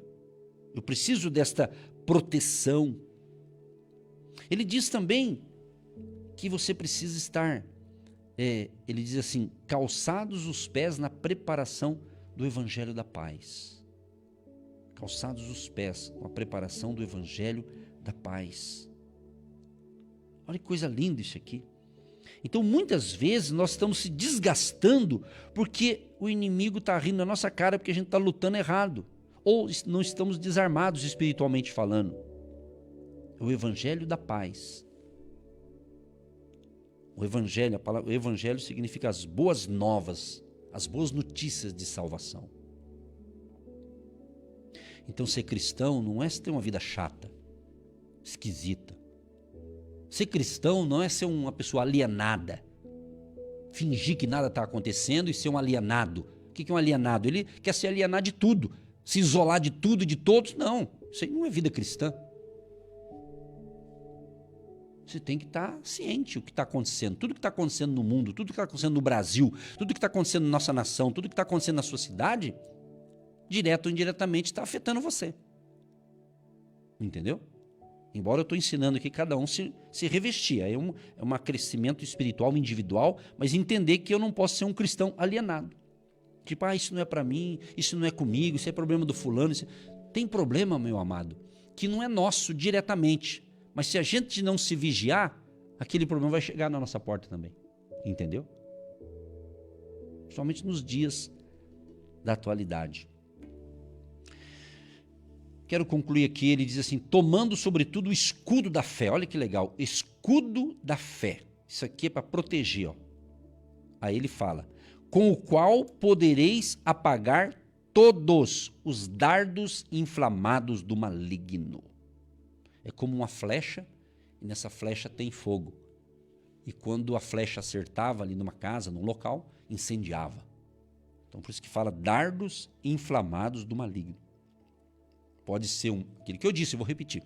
Speaker 2: Eu preciso desta proteção. Ele diz também que você precisa estar, ele diz assim, calçados os pés na preparação do Evangelho da paz. Calçados os pés com a preparação do Evangelho da paz. Olha que coisa linda isso aqui. Então muitas vezes nós estamos se desgastando porque o inimigo está rindo na nossa cara porque a gente está lutando errado. Ou não estamos desarmados espiritualmente falando. O Evangelho da paz. O Evangelho significa as boas novas, as boas notícias de salvação. Então ser cristão não é ter uma vida chata, esquisita. Ser cristão não é ser uma pessoa alienada, fingir que nada está acontecendo e ser um alienado. O que é um alienado? Ele quer se alienar de tudo, se isolar de tudo e de todos. Não, isso aí não é vida cristã. Você tem que estar ciente do que está acontecendo. Tudo que está acontecendo no mundo, tudo que está acontecendo no Brasil, tudo que está acontecendo na nossa nação, tudo que está acontecendo na sua cidade, direto ou indiretamente está afetando você. Entendeu? Embora eu estou ensinando aqui cada um se revestir. É um crescimento espiritual individual, mas entender que eu não posso ser um cristão alienado. Tipo, isso não é para mim, isso não é comigo, isso é problema do fulano. Tem problema, meu amado, que não é nosso diretamente. Mas se a gente não se vigiar, aquele problema vai chegar na nossa porta também. Entendeu? Somente nos dias da atualidade. Quero concluir aqui, ele diz assim, tomando sobretudo o escudo da fé. Olha que legal, escudo da fé. Isso aqui é para proteger. Ó. Aí ele fala, com o qual podereis apagar todos os dardos inflamados do maligno. É como uma flecha, e nessa flecha tem fogo. E quando a flecha acertava ali numa casa, num local, incendiava. Então por isso que fala dardos inflamados do maligno. Pode ser aquilo que eu disse, eu vou repetir.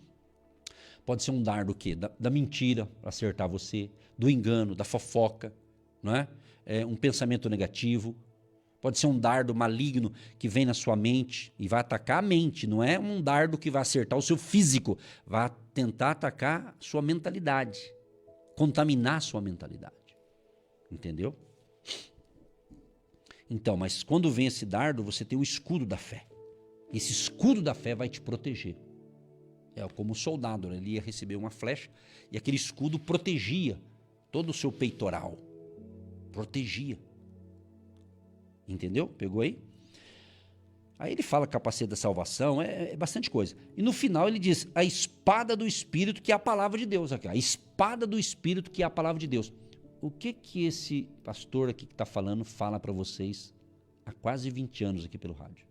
Speaker 2: Pode ser um dardo o quê? Da mentira, para acertar você, do engano, da fofoca, não é? Um pensamento negativo. Pode ser um dardo maligno que vem na sua mente e vai atacar a mente. Não é um dardo que vai acertar o seu físico. Vai tentar atacar a sua mentalidade. Contaminar a sua mentalidade. Entendeu? Então, mas quando vem esse dardo, você tem o escudo da fé. Esse escudo da fé vai te proteger. É como o soldado, né? Ele ia receber uma flecha e aquele escudo protegia todo o seu peitoral. Protegia. Entendeu? Pegou aí? Aí ele fala capacete da salvação, é bastante coisa. E no final ele diz, a espada do Espírito, que é a palavra de Deus. Aqui, a espada do Espírito, que é a palavra de Deus. O que esse pastor aqui que está falando fala para vocês há quase 20 anos aqui pelo rádio?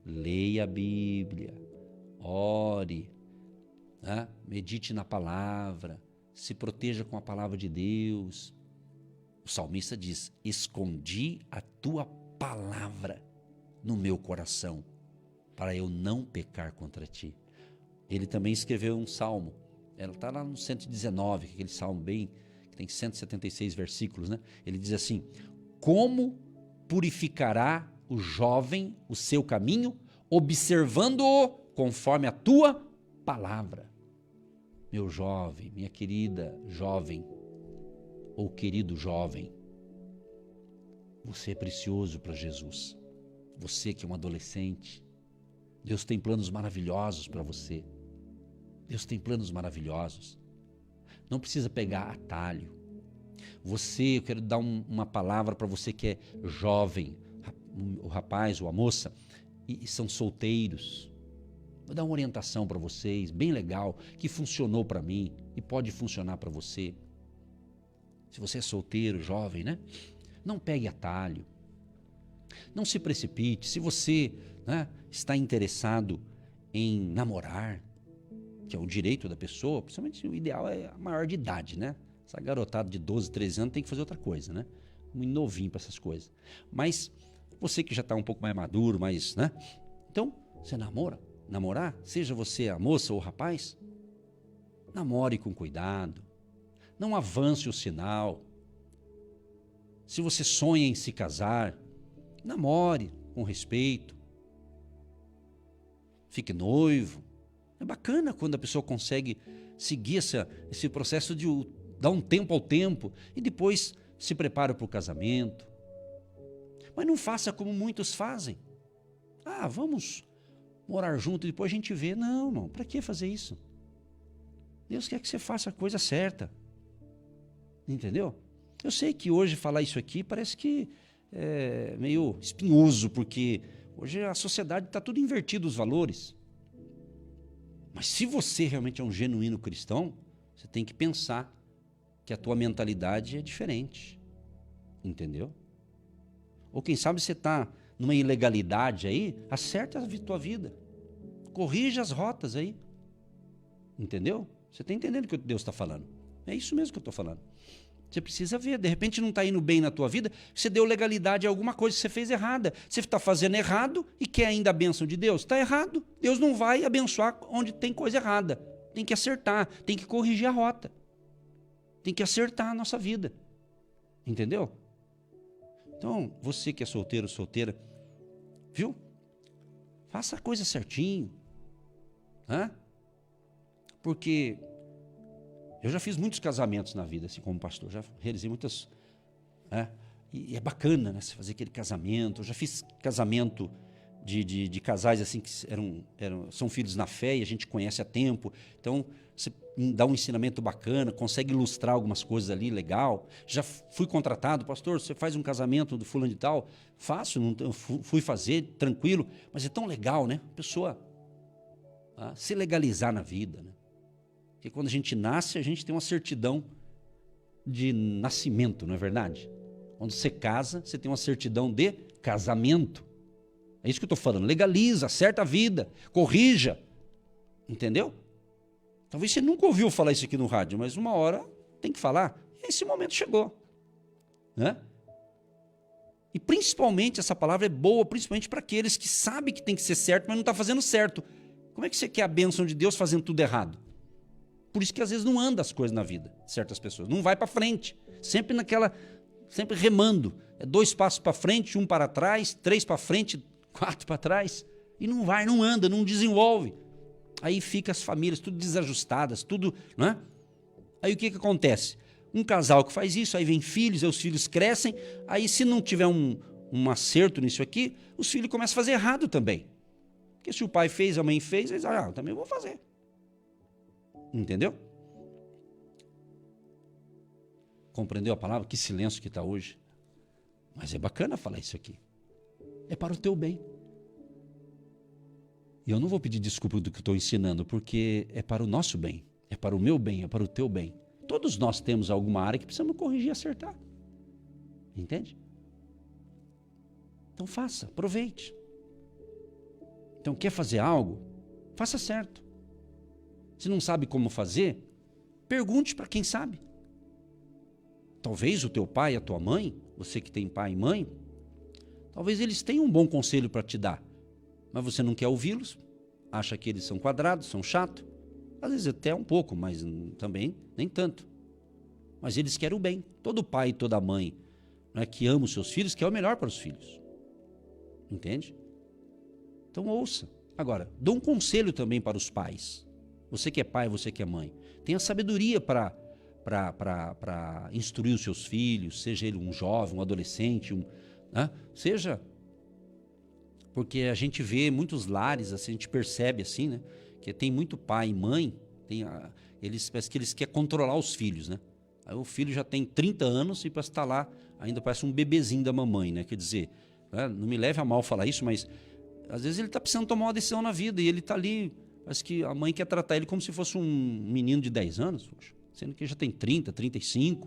Speaker 2: Leia a Bíblia, ore, né? Medite na palavra, se proteja com a palavra de Deus. O salmista diz, escondi a tua palavra no meu coração, para eu não pecar contra ti. Ele também escreveu um salmo, ela está lá no 119, aquele salmo bem, que tem 176 versículos, né? Ele diz assim, como purificará o jovem o seu caminho, observando-o conforme a tua palavra. Meu jovem, minha querida jovem, ou querido jovem, você é precioso para Jesus. Você que é um adolescente, Deus tem planos maravilhosos para você. Deus tem planos maravilhosos. Não precisa pegar atalho. Eu quero dar uma palavra para você que é jovem, o rapaz ou a moça, e são solteiros. Vou dar uma orientação para vocês, bem legal, que funcionou para mim e pode funcionar para você. Se você é solteiro, jovem, né? Não pegue atalho. Não se precipite. Se você, né, está interessado em namorar, que é o direito da pessoa, principalmente o ideal é a maior de idade, né? Essa garotada de 12, 13 anos tem que fazer outra coisa, né? Muito novinho para essas coisas. Mas você que já está um pouco mais maduro, mais, né? Então, você namorar, seja você a moça ou o rapaz, namore com cuidado. Não avance o sinal. Se você sonha em se casar, namore com respeito. Fique noivo. É bacana quando a pessoa consegue seguir esse processo de dar um tempo ao tempo e depois se prepara para o casamento. Mas não faça como muitos fazem. Vamos morar junto e depois a gente vê. Não, irmão, para que fazer isso? Deus quer que você faça a coisa certa. Entendeu? Eu sei que hoje falar isso aqui parece que é meio espinhoso, porque hoje a sociedade está tudo invertido os valores. Mas se você realmente é um genuíno cristão, você tem que pensar que a tua mentalidade é diferente. Entendeu? Ou quem sabe você está numa ilegalidade aí, acerta a tua vida. Corrija as rotas aí. Entendeu? Você está entendendo o que Deus está falando? É isso mesmo que eu estou falando. Você precisa ver, de repente não está indo bem na tua vida, você deu legalidade a alguma coisa que você fez errada. Você está fazendo errado e quer ainda a bênção de Deus? Está errado. Deus não vai abençoar onde tem coisa errada. Tem que acertar, tem que corrigir a rota. Tem que acertar a nossa vida. Entendeu? Então, você que é solteiro, solteira, viu? Faça a coisa certinho. Porque eu já fiz muitos casamentos na vida, assim como pastor. Já realizei muitas. E é bacana, né? Você fazer aquele casamento. Eu já fiz casamento de casais assim que são filhos na fé e a gente conhece há tempo. Então, você dá um ensinamento bacana, consegue ilustrar algumas coisas ali, legal. Já fui contratado, pastor, você faz um casamento do fulano de tal? Faço, fui fazer, tranquilo. Mas é tão legal, né? A pessoa se legalizar na vida, né? Porque quando a gente nasce, a gente tem uma certidão de nascimento, não é verdade? Quando você casa, você tem uma certidão de casamento. É isso que eu estou falando. Legaliza, acerta a vida, corrija. Entendeu? Talvez você nunca ouviu falar isso aqui no rádio, mas uma hora tem que falar. E esse momento chegou. Né? E principalmente, essa palavra é boa, principalmente para aqueles que sabem que tem que ser certo, mas não está fazendo certo. Como é que você quer a bênção de Deus fazendo tudo errado? Por isso que às vezes não anda as coisas na vida, certas pessoas. Não vai para frente. Sempre remando. 2 passos para frente, 1 para trás, 3 para frente, 4 para trás. E não vai, não anda, não desenvolve. Aí fica as famílias tudo desajustadas, tudo, não é? Aí o que acontece? Um casal que faz isso, aí vem filhos, aí os filhos crescem, aí se não tiver um acerto nisso aqui, os filhos começam a fazer errado também. Porque se o pai fez, a mãe fez, eles eu também vou fazer. Entendeu? Compreendeu a palavra? Que silêncio que está hoje. Mas é bacana falar isso aqui. É para o teu bem. E eu não vou pedir desculpa do que estou ensinando, porque é para o nosso bem. É para o meu bem, é para o teu bem. Todos nós temos alguma área que precisamos corrigir e acertar. Entende? Então faça, aproveite. Então quer fazer algo? Faça certo. Se não sabe como fazer, pergunte para quem sabe. Talvez o teu pai e a tua mãe, você que tem pai e mãe, talvez eles tenham um bom conselho para te dar, mas você não quer ouvi-los, acha que eles são quadrados, são chatos, às vezes até um pouco, mas também nem tanto. Mas eles querem o bem. Todo pai e toda mãe, né, que ama os seus filhos, quer o melhor para os filhos. Entende? Então ouça. Agora, dou um conselho também para os pais. Você que é pai, você que é mãe, tenha sabedoria para instruir os seus filhos, seja ele um jovem, um adolescente, seja... Porque a gente vê muitos lares, assim, a gente percebe assim, né? Que tem muito pai e mãe, parece que eles querem controlar os filhos, né? Aí o filho já tem 30 anos e para estar lá, ainda parece um bebezinho da mamãe, né? Quer dizer, não me leve a mal falar isso, mas às vezes ele está precisando tomar uma decisão na vida e ele está ali, parece que a mãe quer tratar ele como se fosse um menino de 10 anos, poxa, sendo que ele já tem 30, 35.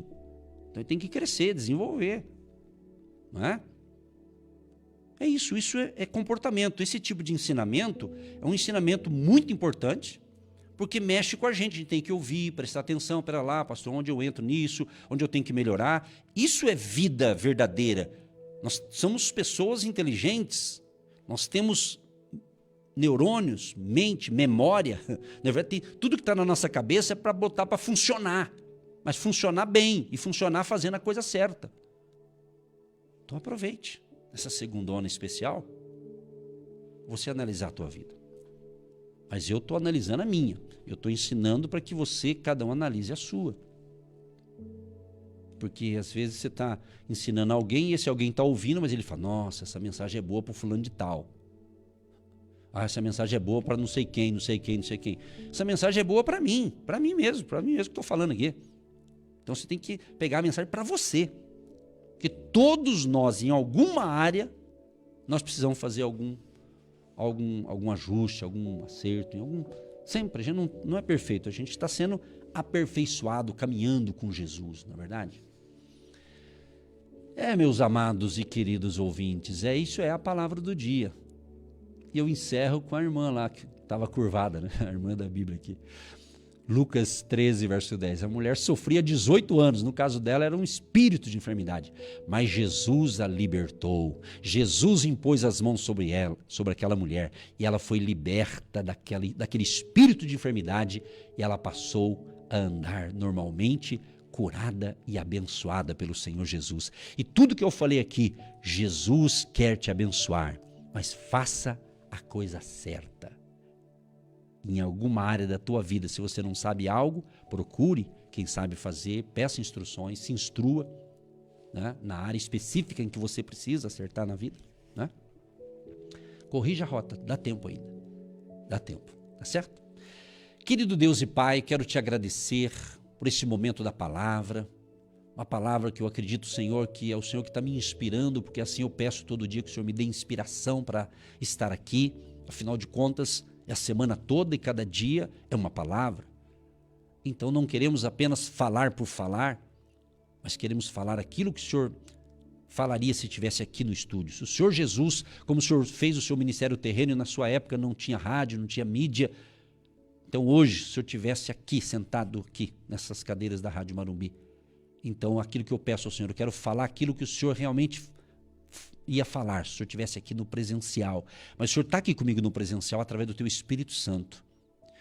Speaker 2: Então ele tem que crescer, desenvolver, não é? É isso é comportamento. Esse tipo de ensinamento é um ensinamento muito importante, porque mexe com a gente tem que ouvir, prestar atenção, pera lá, pastor, onde eu entro nisso, onde eu tenho que melhorar. Isso é vida verdadeira. Nós somos pessoas inteligentes, nós temos neurônios, mente, memória. Na verdade, tudo que está na nossa cabeça é para botar para funcionar, mas funcionar bem e funcionar fazendo a coisa certa. Então aproveite essa segundona especial, você analisar a tua vida. Mas eu estou analisando a minha. Eu estou ensinando para que você, cada um, analise a sua. Porque às vezes você está ensinando alguém e esse alguém está ouvindo, mas ele fala, nossa, essa mensagem é boa para o fulano de tal. Essa mensagem é boa para não sei quem, não sei quem, não sei quem. Essa mensagem é boa para mim mesmo que estou falando aqui. Então você tem que pegar a mensagem para você. Porque todos nós, em alguma área, nós precisamos fazer algum ajuste, algum acerto. Sempre, a gente não é perfeito, a gente está sendo aperfeiçoado, caminhando com Jesus, não é verdade? Meus amados e queridos ouvintes, isso é a palavra do dia. E eu encerro com a irmã lá, que estava curvada, né? A irmã da Bíblia aqui. Lucas 13, verso 10. A mulher sofria 18 anos. No caso dela, era um espírito de enfermidade. Mas Jesus a libertou. Jesus impôs as mãos sobre ela, sobre aquela mulher. E ela foi liberta daquele espírito de enfermidade. E ela passou a andar normalmente, curada e abençoada pelo Senhor Jesus. E tudo que eu falei aqui, Jesus quer te abençoar. Mas faça a coisa certa. Em alguma área da tua vida, se você não sabe algo, procure quem sabe fazer, peça instruções, se instrua, né, na área específica em que você precisa acertar na vida, né? Corrija a rota, dá tempo ainda, dá tempo, tá certo? Querido Deus e Pai, quero te agradecer por esse momento da palavra, uma palavra que eu acredito, Senhor, que é o Senhor que está me inspirando, porque assim eu peço todo dia que o Senhor me dê inspiração para estar aqui, afinal de contas, a semana toda e cada dia é uma palavra. Então não queremos apenas falar por falar, mas queremos falar aquilo que o Senhor falaria se estivesse aqui no estúdio. Se o Senhor Jesus, como o Senhor fez o seu ministério terreno, na sua época não tinha rádio, não tinha mídia, então hoje, se o Senhor estivesse aqui, sentado aqui, nessas cadeiras da Rádio Marumbi, então aquilo que eu peço ao Senhor, eu quero falar aquilo que o Senhor realmente ia falar, se o Senhor estivesse aqui no presencial. Mas o Senhor está aqui comigo no presencial através do Teu Espírito Santo.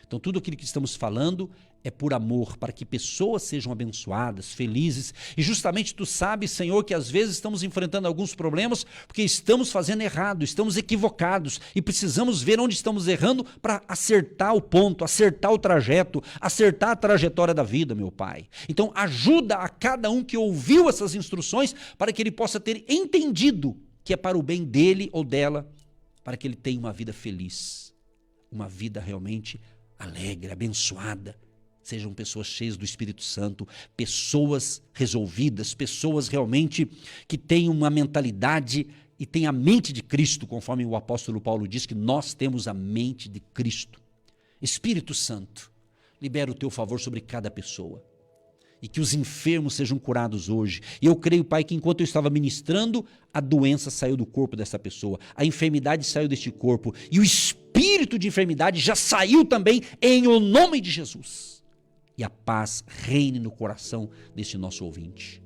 Speaker 2: Então tudo aquilo que estamos falando é por amor, para que pessoas sejam abençoadas, felizes. E justamente Tu sabes, Senhor, que às vezes estamos enfrentando alguns problemas porque estamos fazendo errado, estamos equivocados e precisamos ver onde estamos errando para acertar o ponto, acertar o trajeto, acertar a trajetória da vida, meu Pai. Então ajuda a cada um que ouviu essas instruções para que ele possa ter entendido que é para o bem dele ou dela, para que ele tenha uma vida feliz, uma vida realmente alegre, abençoada. Sejam pessoas cheias do Espírito Santo, pessoas resolvidas, pessoas realmente que têm uma mentalidade e têm a mente de Cristo, conforme o apóstolo Paulo diz que nós temos a mente de Cristo. Espírito Santo, libera o teu favor sobre cada pessoa. E que os enfermos sejam curados hoje. E eu creio, Pai, que enquanto eu estava ministrando, a doença saiu do corpo dessa pessoa, a enfermidade saiu deste corpo, e o espírito de enfermidade já saiu também em o nome de Jesus. E a paz reine no coração deste nosso ouvinte.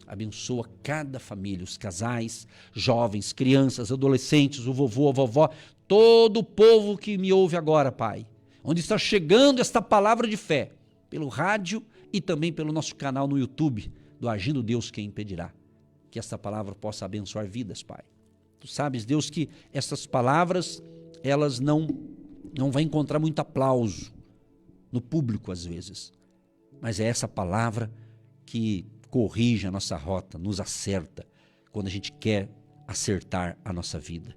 Speaker 2: Abençoa cada família, os casais, jovens, crianças, adolescentes, o vovô, a vovó, todo o povo que me ouve agora, Pai, onde está chegando esta palavra de fé, pelo rádio e também pelo nosso canal no YouTube, do Agindo Deus Quem Impedirá. Que esta palavra possa abençoar vidas, Pai. Tu sabes, Deus, que essas palavras, elas não vão encontrar muito aplauso no público às vezes. Mas é essa palavra que corrige a nossa rota, nos acerta, quando a gente quer acertar a nossa vida.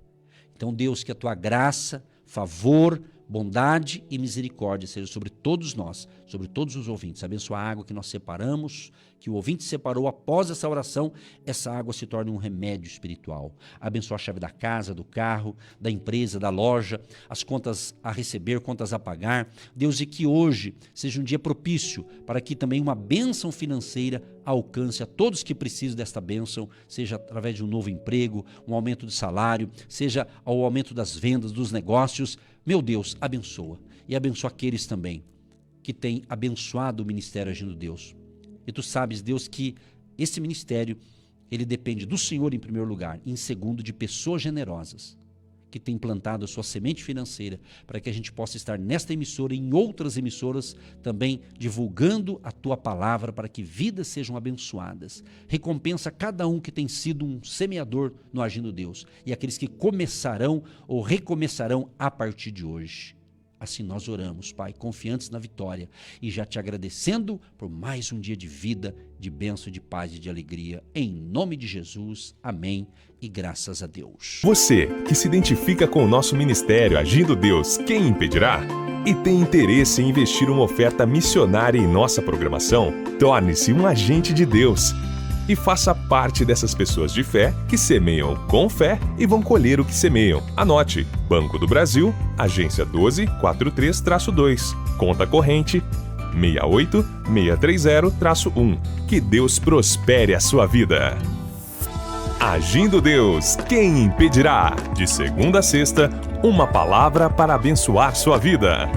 Speaker 2: Então, Deus, que a tua graça, favor, bondade e misericórdia seja sobre todos nós, sobre todos os ouvintes. Abençoa a água que nós separamos, que o ouvinte separou após essa oração, essa água se torne um remédio espiritual. Abençoa a chave da casa, do carro, da empresa, da loja, as contas a receber, contas a pagar. Deus, e que hoje seja um dia propício para que também uma bênção financeira alcance a todos que precisam desta bênção, seja através de um novo emprego, um aumento de salário, seja ao aumento das vendas, dos negócios. Meu Deus, abençoa. E abençoa aqueles também que têm abençoado o Ministério Agindo Deus. E tu sabes, Deus, que esse ministério, ele depende do Senhor em primeiro lugar, e em segundo de pessoas generosas, que têm plantado a sua semente financeira, para que a gente possa estar nesta emissora e em outras emissoras também divulgando a tua palavra, para que vidas sejam abençoadas. Recompensa cada um que tem sido um semeador no Agindo Deus, e aqueles que começarão ou recomeçarão a partir de hoje. Assim nós oramos, Pai, confiantes na vitória e já te agradecendo por mais um dia de vida, de bênção, de paz e de alegria. Em nome de Jesus, amém e graças a Deus.
Speaker 1: Você que se identifica com o nosso ministério Agindo Deus, quem impedirá? E tem interesse em investir uma oferta missionária em nossa programação? Torne-se um agente de Deus e faça parte dessas pessoas de fé que semeiam com fé e vão colher o que semeiam. Anote: Banco do Brasil, agência 1243-2, conta corrente 68630-1. Que Deus prospere a sua vida. Agindo Deus, quem impedirá? De segunda a sexta, uma palavra para abençoar sua vida.